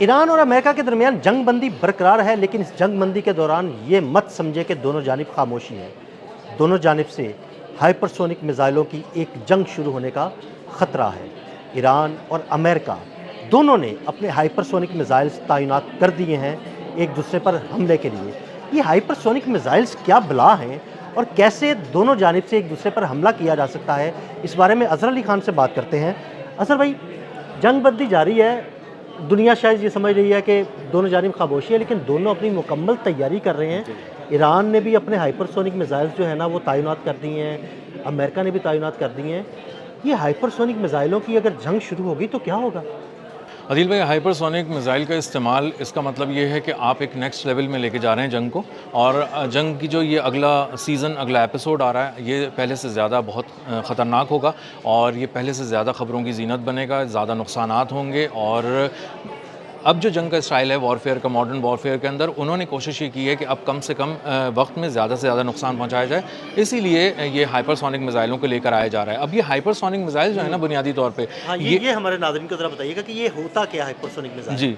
Iran और America के दरमियान जंग बंदी बरकरार है, लेकिन इस जंग बंदी के दौरान ये मत समझे कि दोनों जानिब खामोशी है। दोनों जानिब से हाइपरसोनिक मिसाइलों की एक जंग शुरू होने का खतरा है। ईरान और अमेरिका दोनों ने अपने हाइपरसोनिक मिसाइल्स तैनात कर दिए हैं एक दूसरे पर हमले के लिए। ये हाइपरसोनिक मिसाइल्स क्या बला हैं और कैसे दोनों जानिब से एक दूसरे पर हमला किया जा सकता है, इस बारे में अज़हर अली खान से बात करते हैं। अज़हर भाई, जंग बंदी जारी है, दुनिया शायद ये समझ रही है कि दोनों जानिब खामोशी है, लेकिन दोनों अपनी मुकम्मल तैयारी कर रहे हैं। ईरान ने भी अपने हाइपरसोनिक मिसाइल्स जो है ना वो तैनात कर दिए हैं, अमेरिका ने भी तैनात कर दिए हैं। ये हाइपरसोनिक मिसाइलों की अगर जंग शुरू होगी तो क्या होगा? अदिल भाई, हाइपरसोनिक मिसाइल का इस्तेमाल, इसका मतलब ये है कि आप एक नेक्स्ट लेवल में लेके जा रहे हैं जंग को। और जंग की जो ये अगला सीज़न, अगला एपिसोड आ रहा है, ये पहले से ज़्यादा बहुत ख़तरनाक होगा और ये पहले से ज़्यादा ख़बरों की ज़ीनत बनेगा, ज़्यादा नुकसानात होंगे। और अब जो जंग का स्टाइल है वॉरफेयर का, मॉडर्न वॉरफेयर के अंदर, उन्होंने कोशिश ये की है कि अब कम से कम वक्त में ज़्यादा से ज़्यादा नुकसान पहुंचाया जाए। इसीलिए ये हाइपरसोनिक मिसाइलों को लेकर आया जा रहा है। अब ये हाइपरसोनिक मिसाइल जो है ना, बुनियादी तौर पे हाँ, ये हमारे नाज़रीन को ज़रा बताइएगा कि ये होता क्या है हाइपरसोनिक मिसाइल? जी,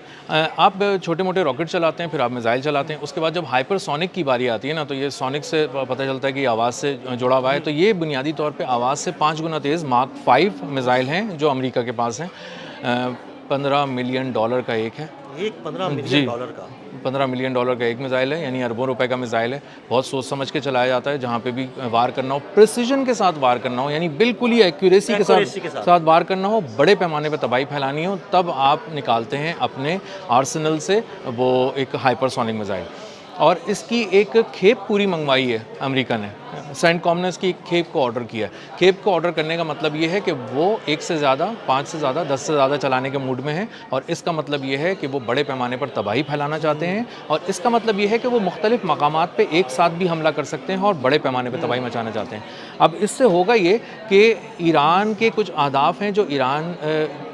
आप छोटे मोटे रॉकेट चलाते हैं, फिर आप मिसाइल चलाते हैं, उसके बाद जब हाइपरसोनिक की बारी आती है ना, तो ये सोनिक से पता चलता है कि आवाज़ से जुड़ा हुआ है। तो ये बुनियादी तौर पे आवाज़ से 5 गुना तेज़ मार्क 5 मिसाइल हैं जो अमेरिका के पास हैं। $15 मिलियन का एक है। एक $15 जी, मिलियन का? $15 मिलियन का एक मिसाइल है, यानी अरबों रुपए का मिसाइल है। बहुत सोच समझ के चलाया जाता है, जहाँ पे भी वार करना हो, प्रिसिजन के साथ वार करना हो, यानी बिल्कुल ही एक्यूरेसी के साथ वार करना हो, बड़े पैमाने पर तबाही फैलानी हो, तब आप निकालते हैं अपने आर्सेनल से वो एक हाइपरसोनिक मिसाइल। और इसकी एक खेप पूरी मंगवाई है अमेरिका ने। सेंटकॉम ने इसकी एक खेप को ऑर्डर किया है। खेप को ऑर्डर करने का मतलब ये है कि वो 1 से ज़्यादा, 5 से ज़्यादा, 10 से ज़्यादा चलाने के मूड में है। और इसका मतलब ये है कि वो बड़े पैमाने पर तबाही फैलाना चाहते हैं। और इसका मतलब ये है कि वो मुख्तलिफ मकामात पे एक साथ भी हमला कर सकते हैं और बड़े पैमाने पर तबाही मचाना चाहते हैं। अब इससे होगा ये कि ईरान के कुछ अहदाफ हैं जो ईरान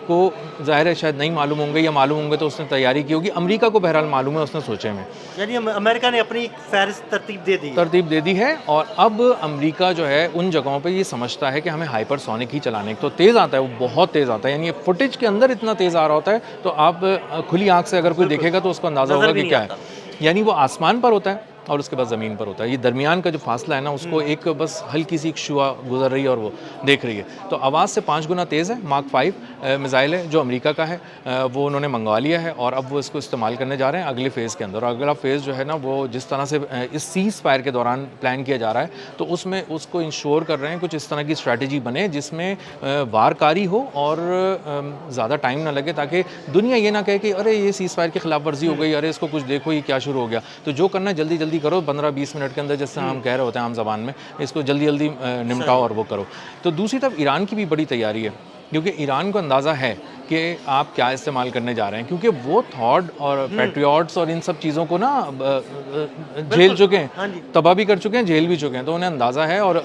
को ज़ाहिर है शायद नहीं मालूम होंगे, या मालूम होंगे तो उसने तैयारी की होगी। अमेरिका को बहरहाल मालूम है, उसने सोचे में, यानी अमेरिका ने अपनी फ़हरिस्त तरतीब दे दी है। और अब अमेरिका जो है उन जगहों पे ये समझता है कि हमें हाइपरसोनिक ही चलाने, तो तेज़ आता है, वो बहुत तेज़ आता है, यानी फुटेज के अंदर इतना तेज़ आ रहा होता है तो आप खुली आंख से अगर कोई देखेगा तो उसको अंदाज़ा होगा कि क्या है। यानी वो आसमान पर होता है और उसके बाद ज़मीन पर होता है। ये दरमियान का जो फासला है ना, उसको एक बस हल्की सी एक शुआ गुजर रही है और वो देख रही है। तो आवाज़ से 5 गुना तेज़ है। मार्क 5 मिसाइल है जो अमेरिका का है, वो उन्होंने मंगवा लिया है और अब वो इसको इस्तेमाल करने जा रहे हैं अगले फ़ेज़ के अंदर। और अगला फ़ेज़ जो है ना, वो जिस तरह से इस सीज़ फायर के दौरान प्लान किया जा रहा है, तो उसमें उसको इंश्योर कर रहे हैं कुछ इस तरह की स्ट्रैटेजी बने जिसमें वारकारी हो और ज़्यादा टाइम ना लगे, ताकि दुनिया ये ना कहे कि अरे ये सीज़ फायर की खिलाफ वर्जी हो गई, अरे इसको कुछ देखो ये क्या शुरू हो गया। तो जो करना है जल्दी जल्दी करो, 15-20 मिनट के अंदर, जैसे हम कह रहे होते हैं आम ज़बान में, इसको जल्दी जल्दी निपटाओ और वो करो। तो दूसरी तरफ ईरान की भी बड़ी तैयारी है, क्योंकि ईरान को अंदाज़ा है कि आप क्या इस्तेमाल करने जा रहे हैं, क्योंकि वो थॉड और पैट्रियट्स और इन सब चीज़ों को ना झेल चुके हैं, तबाह भी कर चुके हैं, झेल भी चुके हैं, तो उन्हें अंदाज़ा है। और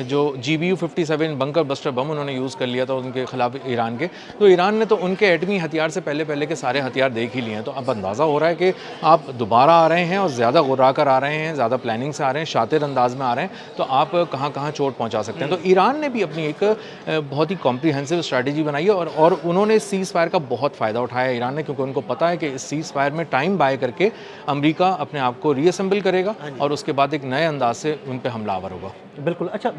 जो GBU-57 बंकर बस्टर बम उन्होंने यूज़ कर लिया था उनके खिलाफ ईरान के, तो ईरान ने तो उनके एटमी हथियार से पहले के सारे हथियार देख ही लिए हैं। तो अब अंदाज़ा हो रहा है कि आप दोबारा आ रहे हैं और ज़्यादा गुर्रा कर आ रहे हैं, ज़्यादा प्लानिंग से आ रहे हैं, शातिर अंदाज में आ रहे हैं, तो आप कहाँ कहाँ चोट पहुँचा सकते हैं। तो ईरान ने भी अपनी एक बहुत ही कॉम्प्रिहेंसिव स्ट्रैटेजी बनाई है और उन्होंने सीज़ फायर का बहुत फ़ायदा उठाया ईरान ने, क्योंकि उनको पता है कि इस सीज़ फायर में टाइम बाय करके अमेरिका अपने आप को रीअसेंबल करेगा और उसके बाद एक नए अंदाज से उन पे हमलावर होगा। बिल्कुल। अच्छा,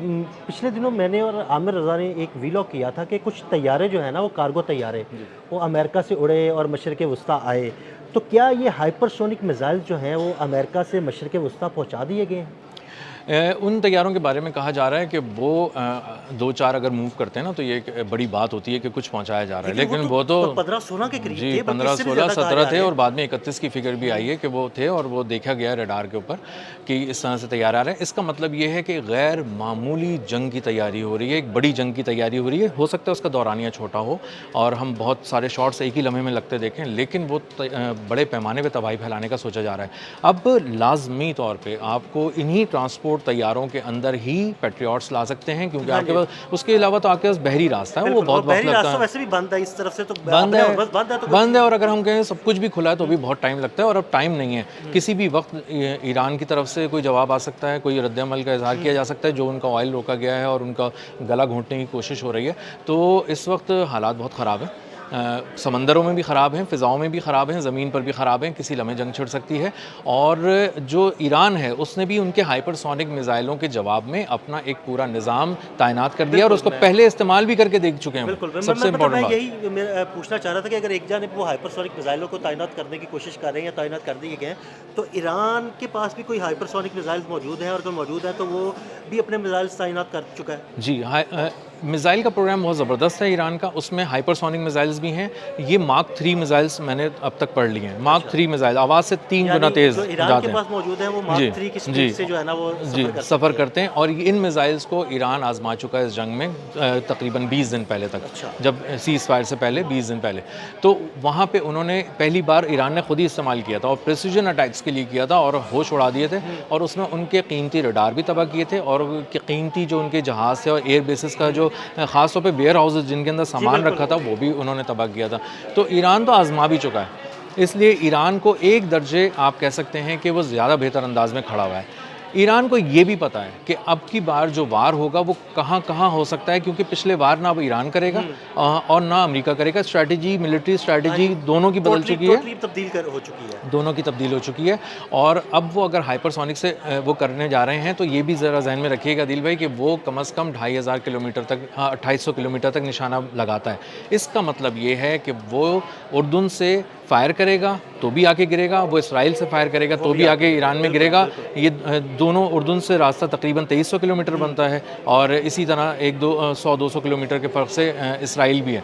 पिछले दिनों मैंने और आमिर रज़ा ने एक वीलॉग किया था कि कुछ तैयारे जो है ना, वो कार्गो तैयारे, वो अमेरिका से उड़े और मशरिक़ वस्ता आए। तो क्या ये हाइपरसोनिक मिसाइल जो हैं वो अमेरिका से मशरिक़ वस्ता पहुंचा दिए गए हैं? उन तैयारों के बारे में कहा जा रहा है कि वो 2-4 अगर मूव करते हैं ना, तो ये एक बड़ी बात होती है कि कुछ पहुंचाया जा रहा है, लेकिन वो तो 15-16 के करीब जी थे, 15-16-17 थे और बाद में 31 की फिगर भी आई है कि वो थे, और वो देखा गया रडार के ऊपर कि इस तरह से तैयार आ रहे हैं। इसका मतलब ये है कि गैर मामूली जंग की तैयारी हो रही है, एक बड़ी जंग की तैयारी हो रही है। हो सकता है उसका दौरानिया छोटा हो और हम बहुत सारे शॉट्स एक ही लम्हे में लगते देखें, लेकिन वो बड़े पैमाने पर तबाही फैलाने का सोचा जा रहा है। अब लाजमी तौर पर आपको इन्हीं ट्रांसपोर्ट तैयारों के अंदर ही पैट्रियट्स ला सकते हैं, क्योंकि आपके पास उसके अलावा तो आपके पास बहरी रास्ता है, वो बहुत वक्त लगता है। वैसे भी बंद है इस तरफ से, तो बंद है और अगर हम कहें सब कुछ भी खुला है तो भी बहुत टाइम लगता है, और अब टाइम नहीं है। किसी भी वक्त ईरान की तरफ से कोई जवाब आ सकता है, कोई रद्द-ए-अमल का इज़हार किया जा सकता है, जो उनका ऑयल रोका गया है और उनका गला घोंटने की कोशिश हो रही है। तो इस वक्त हालात बहुत ख़राब है। समंदरों में भी ख़राब हैं, फ़िज़ाओं में भी ख़राब हैं, ज़मीन पर भी ख़राब हैं, किसी लम्हे जंग छिड़ सकती है। और जो ईरान है उसने भी उनके हाइपरसोनिक मिसाइलों के जवाब में अपना एक पूरा निज़ाम तैनात कर दिया और उसको पहले इस्तेमाल भी करके देख चुके हैं। बिल्कुल, सबसे इम्पोर्टेंट बात। यही पूछना चाह रहा था कि अगर एक जानिब वो हाइपरसोनिक मिसाइलों को तैनात करने की कोशिश कर रहे हैं या तैनात कर दिए गए हैं, तो ईरान के पास भी कोई हाइपरसोनिक मिसाइल मौजूद हैं, और अगर मौजूद है तो वो भी अपने मिसाइल तैनात कर चुका है। जी, मिसाइल का प्रोग्राम बहुत ज़बरदस्त है ईरान का, उसमें हाइपरसोनिक मिसाइल्स भी हैं। ये मार्क 3 मिसाइल्स मैंने अब तक पढ़ लिए हैं। मार्क 3 मिसाइल आवाज़ से 3 गुना यानी तेज़ जो ईरान जाते के हैं। पास मौजूद है वो मार्क 3 की जी, स्पीड से जो है ना वो जी, सफ़र सफ़र करते हैं। और इन मिसाइल्स को ईरान आजमा चुका है इस जंग में तकरीबन 20 दिन पहले तक। अच्छा। जब सीज़ फायर से पहले 20 दिन पहले, तो वहाँ पे उन्होंने पहली बार ईरान ने खुद ही इस्तेमाल किया था और प्रिसिजन अटैक्स के लिए किया था और होश उड़ा दिए थे। और उसमें उनके कीमती रडार भी तबाह किए थे और कीमती जो उनके जहाज़ थे और एयर बेसिस का जो ख़ास तौर पे वेयर हाउसेस जिनके अंदर सामान रखा था वो भी उन्होंने तबाह किया था। तो ईरान तो आजमा भी चुका है, इसलिए ईरान को एक दर्जे आप कह सकते हैं कि वो ज़्यादा बेहतर अंदाज में खड़ा हुआ है। ईरान को ये भी पता है कि अब की बार जो वार होगा वो कहाँ कहाँ हो सकता है, क्योंकि पिछले वार ना अब ईरान करेगा और ना अमेरिका करेगा। स्ट्रैटेजी, मिलिट्री स्ट्रैटेजी दोनों की बदल चुकी है, हो चुकी है, दोनों की तब्दील हो चुकी है। और अब वो अगर हाइपरसोनिक से वो करने जा रहे हैं तो ये भी ज़रा जहन में रखिएगा दिल भाई कि वो कम से कम 2500 किलोमीटर तक, 2800 किलोमीटर तक निशाना लगाता है। इसका मतलब ये है कि वो उर्दून से फायर करेगा तो भी आके गिरेगा, वो इसराइल से फायर करेगा तो भी आके ईरान में गिरेगा। ये दोनों उर्दून से रास्ता तकरीबन 2300 किलोमीटर बनता है और इसी तरह 100-200 किलोमीटर के फ़र्क से इसराइल भी है।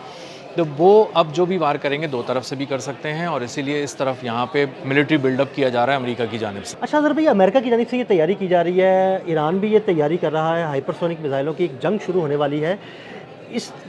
तो वो अब जो भी वार करेंगे दो तरफ से भी कर सकते हैं और इसीलिए इस तरफ यहाँ पे मिलिट्री बिल्डअप किया जा रहा है अमेरिका की जानिब से। अच्छा अज़र भाई, अमेरिका की जानिब से ये तैयारी की जा रही है, ईरान भी ये तैयारी कर रहा है, हाइपरसोनिक मिसाइलों की एक जंग शुरू होने वाली है।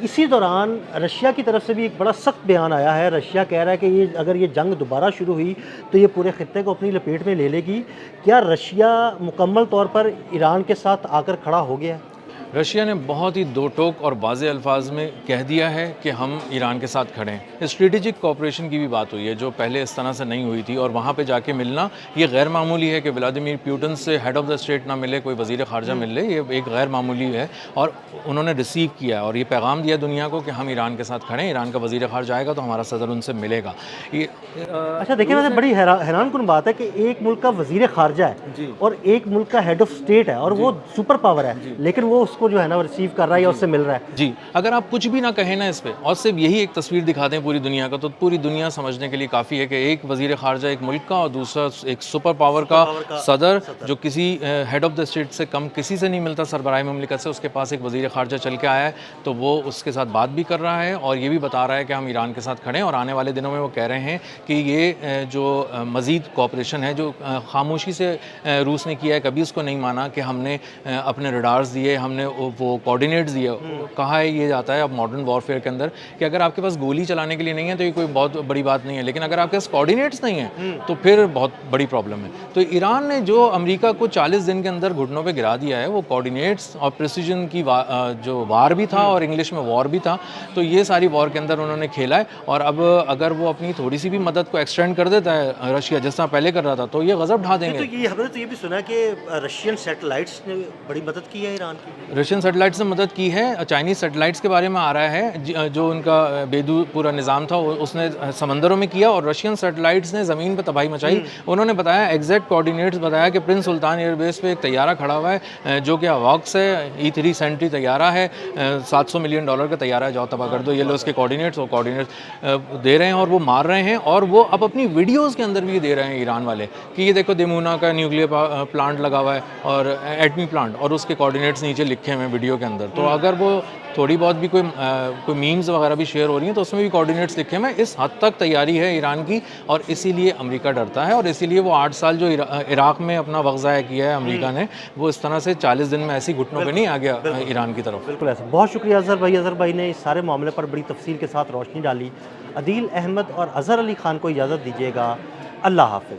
इसी दौरान रशिया की तरफ से भी एक बड़ा सख्त बयान आया है। रशिया कह रहा है कि ये अगर ये जंग दोबारा शुरू हुई तो ये पूरे खित्ते को अपनी लपेट में ले लेगी। क्या रशिया मुकम्मल तौर पर ईरान के साथ आकर खड़ा हो गया है? रशिया ने बहुत ही दो टोक और वाज़े अल्फाज में कह दिया है कि हम ईरान के साथ खड़े हैं। स्ट्रेटेजिक कोऑपरेशन की भी बात हुई है जो पहले इस तरह से नहीं हुई थी और वहाँ पे जाके मिलना ये गैर मामूली है कि व्लादिमीर पुतिन से हेड ऑफ़ द स्टेट ना मिले, कोई वज़ीर ख़ारजा मिले, ये एक गैर मामूली है। और उन्होंने रिसीव किया और ये पैगाम दिया दुनिया को कि हम ईरान के साथ खड़े हैं, ईरान का वज़ीर ख़ारजा आएगा तो हमारा सदर उनसे मिलेगा। ये अच्छा देखिए, वैसे बड़ी हैरानकुन बात है कि एक मुल्क का वज़ीर ख़ारजा है और एक मुल्क का हेड ऑफ़ स्टेट है और वो सुपर पावर है, लेकिन वो उसको जो है ना रिसीव कर रहा है या उससे मिल रहा है। जी, अगर आप कुछ भी ना कहें ना इस पे और सिर्फ यही एक तस्वीर दिखा दें पूरी दुनिया का, तो पूरी दुनिया समझने के लिए काफ़ी है कि एक वज़ीर ख़ारजा एक मुल्क का और दूसरा एक सुपर पावर का सदर जो किसी हेड ऑफ़ द स्टेट से कम किसी से नहीं मिलता, सरबराह मुमलिकत से, उसके पास एक वज़ीर ख़ारजा चल के आया है तो वो उसके साथ बात भी कर रहा है और ये भी बता रहा है कि हम ईरान के साथ खड़े हैं। और आने वाले दिनों में वो कह रहे हैं कि ये जो मज़ीद कोऑपरेशन है जो खामोशी से रूस ने किया है, कभी उसको नहीं माना कि हमने अपने रडार्स दिए, हमने वो कोऑर्डिनेट्स दिए। कहा है ये जाता है अब मॉडर्न वॉरफेयर के अंदर कि अगर आपके पास गोली चलाने के लिए नहीं है तो ये कोई बहुत बड़ी बात नहीं है, लेकिन अगर आपके पास कोऑर्डिनेट्स नहीं है तो फिर बहुत बड़ी प्रॉब्लम है। तो ईरान ने जो अमेरिका को 40 दिन के अंदर घुटनों पे गिरा दिया है वो कोऑर्डिनेट्स और प्रिसिजन की जो वार भी था और इंग्लिश में वॉर भी था, तो ये सारी वॉर के अंदर उन्होंने खेला है। और अब अगर वो अपनी थोड़ी सी भी मदद को एक्सटेंड कर देता है रशिया जिस तरह पहले कर रहा था तो ये गजब ढा देंगे। तो ये हमने तो ये भी सुना कि रशियन सैटेलाइट्स ने बड़ी मदद की है ईरान की। रशियन सैटेलाइट्स ने मदद की है। चाइनीज़ सैटेलाइट्स के बारे में आ रहा है जो उनका बेदू पूरा निज़ाम था उसने समंदरों में किया और रशियन सैटेलाइट्स ने ज़मीन पर तबाही मचाई। उन्होंने बताया एग्जैक्ट कोऑर्डिनेट्स बताया कि प्रिंस सुल्तान एयरबेस पे एक तैयारा खड़ा हुआ है जो कि अवॉक्स है, E3 सेंट्री तैयारा है, $700 मिलियन का तैयारा है, जाओ तबाह कर दो। ये लो उसके कोऑर्डिनेट्स और कोऑर्डिनेट्स दे रहे हैं और वो मार रहे हैं और वो अब अपनी वीडियोज़ के अंदर भी दे रहे हैं ईरान वाले कि ये देखो देमूना का न्यूक्लियर प्लांट लगा हुआ है और एटमी प्लांट और उसके कोऑर्डिनेट्स नीचे लिखे हुए हैं वीडियो के अंदर। तो अगर वो थोड़ी बहुत भी कोई मीम्स वगैरह भी शेयर हो रही हैं तो उसमें भी कोऑर्डिनेट्स लिखे हुए हैं। इस हद तक तैयारी है ईरान की और इसीलिए अमेरिका डरता है और इसीलिए वो 8 साल जो इराक़ में अपना वक्त ज़ाया किया है अमेरिका ने, वो इस तरह से 40 दिन में ऐसी घुटनों पे नहीं आ गया ईरान की तरफ। बिल्कुल ऐसा। बहुत शुक्रिया अज़हर भाई ने इस सारे मामले पर बड़ी तफसील के साथ रोशनी डाली। अदील अहमद और अज़हर अली ख़ान को इजाज़त दीजिएगा। अल्लाह हाफ़िज़।